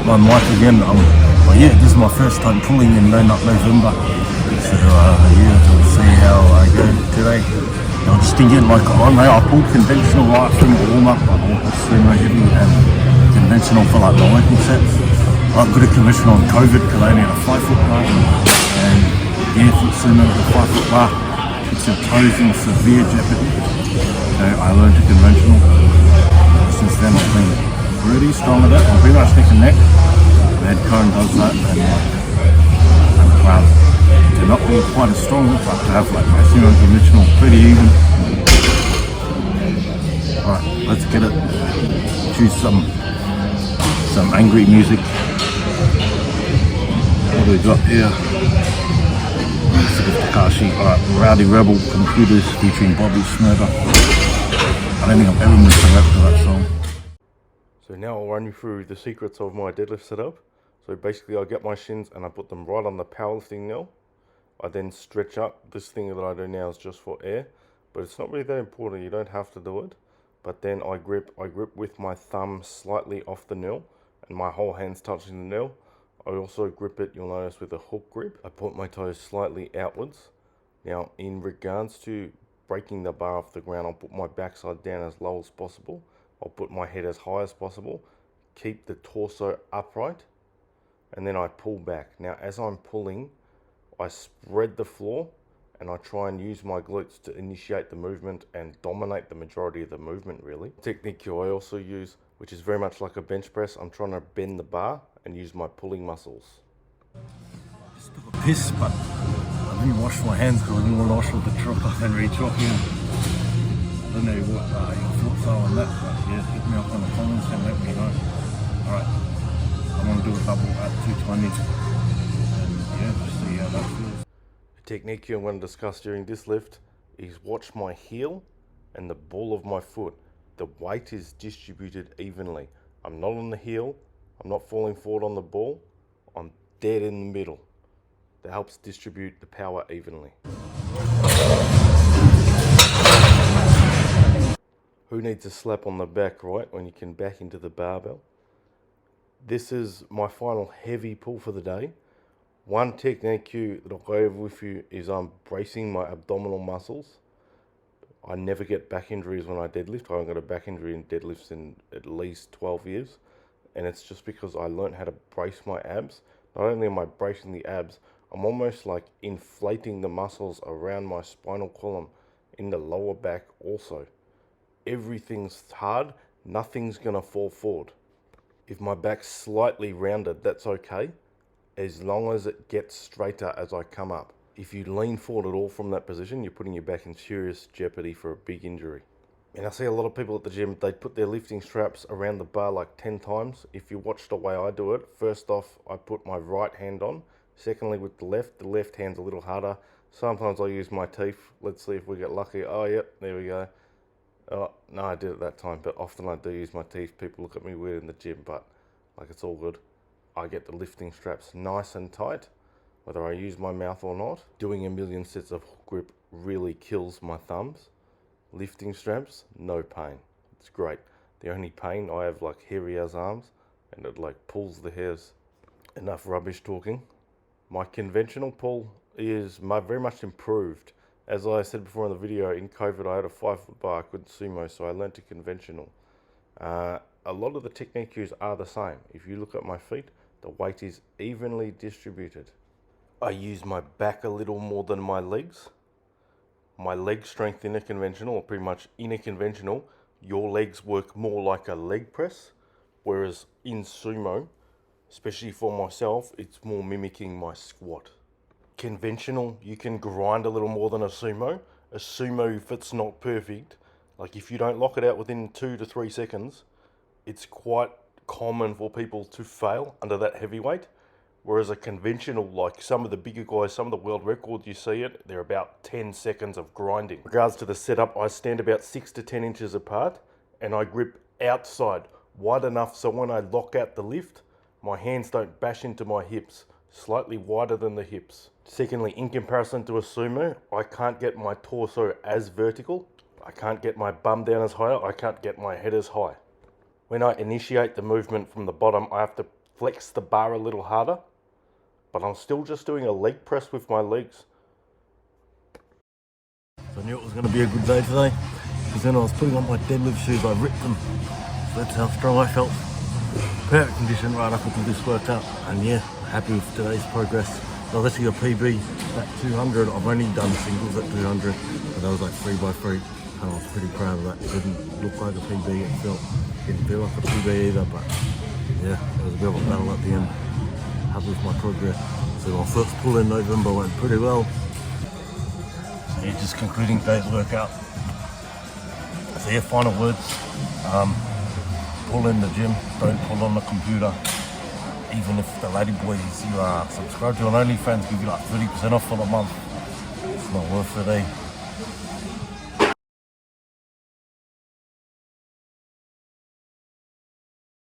my mic again. But yeah, this is my first time pulling in November. So yeah, we'll see how I go today. I was just thinking, like, I pulled conventional right from the warm up, sumo heavy and conventional for like my working sets. I got a conventional on COVID because I only had a 5-foot bar, and yeah, foot sumo with a 5-foot bar puts your toes in severe jeopardy. So I learned a conventional. Since then I've been really strong at it. I'm pretty much neck and neck. The head cone does that, and I'm proud to not be quite as strong, but to have like my sumo conventional pretty even. Alright, let's get it. Choose some angry music. What do we got here? Takashi. Alright, Rowdy Rebel Computers featuring Bobby Smurder. I don't think I've ever missed a rep to that song. So now I'll run you through the secrets of my deadlift setup. So basically I get my shins and I put them right on the powerlifting nail. I then stretch up. This thing that I do now is just for air, but it's not really that important. You don't have to do it. But then I grip with my thumb slightly off the nail and my whole hand's touching the nail. I also grip it, you'll notice, with a hook grip. I point my toes slightly outwards. Now in regards to breaking the bar off the ground, I'll put my backside down as low as possible. I'll put my head as high as possible. Keep the torso upright. And then I pull back. Now as I'm pulling, I spread the floor and I try and use my glutes to initiate the movement and dominate the majority of the movement, really. Technique I also use, which is very much like a bench press, I'm trying to bend the bar and use my pulling muscles. Just took a piss, but I didn't wash my hands because I didn't want to wash with the truck and re-chalk in. I don't know what your thoughts are on that, but yeah, hit me up on the comments and let me know. Alright, I'm going to do a double at 220 and yeah, just see how that feels. A technique I'm going to discuss during this lift is watch my heel and the ball of my foot. The weight is distributed evenly. I'm not on the heel, I'm not falling forward on the ball, I'm dead in the middle. That helps distribute the power evenly. Who needs a slap on the back, right, when you can back into the barbell? This is my final heavy pull for the day. One technique cue that I'll go over with you is I'm bracing my abdominal muscles. I never get back injuries when I deadlift. I haven't got a back injury in deadlifts in at least 12 years. And it's just because I learned how to brace my abs. Not only am I bracing the abs, I'm almost like inflating the muscles around my spinal column in the lower back also. Everything's hard, nothing's gonna fall forward. If my back's slightly rounded, that's okay, as long as it gets straighter as I come up. If you lean forward at all from that position, you're putting your back in serious jeopardy for a big injury. And I see a lot of people at the gym, they put their lifting straps around the bar like 10 times. If you watch the way I do it, first off, I put my right hand on. Secondly, with the left hand's a little harder. Sometimes I use my teeth. Let's see if we get lucky. Oh, yep, there we go. Oh, no, I did it that time, but often I do use my teeth. People look at me weird in the gym, but like, it's all good. I get the lifting straps nice and tight, whether I use my mouth or not. Doing a million sets of hook grip really kills my thumbs. Lifting straps, no pain. It's great. The only pain, I have like hairy ass arms and it like pulls the hairs. Enough rubbish talking. My conventional pull is very much improved. As I said before in the video, in COVID I had a 5-foot bar, I couldn't sumo, so I learned to conventional. A lot of the technique cues are the same. If you look at my feet, the weight is evenly distributed. I use my back a little more than my legs. My leg strength in a conventional, or pretty much in a conventional, your legs work more like a leg press, whereas in sumo, especially for myself, it's more mimicking my squat. Conventional, you can grind a little more than a sumo. A sumo, if it's not perfect, like if you don't lock it out within 2 to 3 seconds, it's quite common for people to fail under that heavy weight. Whereas a conventional, like some of the bigger guys, some of the world records, you see it, they're about 10 seconds of grinding. In regards to the setup, I stand about 6 to 10 inches apart and I grip outside, wide enough so when I lock out the lift, my hands don't bash into my hips, slightly wider than the hips. Secondly, in comparison to a sumo, I can't get my torso as vertical. I can't get my bum down as high. I can't get my head as high. When I initiate the movement from the bottom, I have to flex the bar a little harder, but I'm still just doing a leg press with my legs. So I knew it was going to be a good day today, because then I was putting on my deadlift shoes, I ripped them. So that's how strong I felt. Perfect condition right up until this workout, and yeah, happy with today's progress. So I've actually got a PB at 200. I've only done singles at 200, but that was like 3x3, and I was pretty proud of that. It didn't look like a PB, didn't feel like a PB either, but yeah, it was a bit of a battle at the end. Happy with my progress. So my first pull in November went pretty well. Yeah, just concluding today's workout. So yeah, final words. Pull in the gym, don't pull on the computer. Even if the lady boys you subscribe to on OnlyFans give you like 30% off for the month, it's not worth it, eh?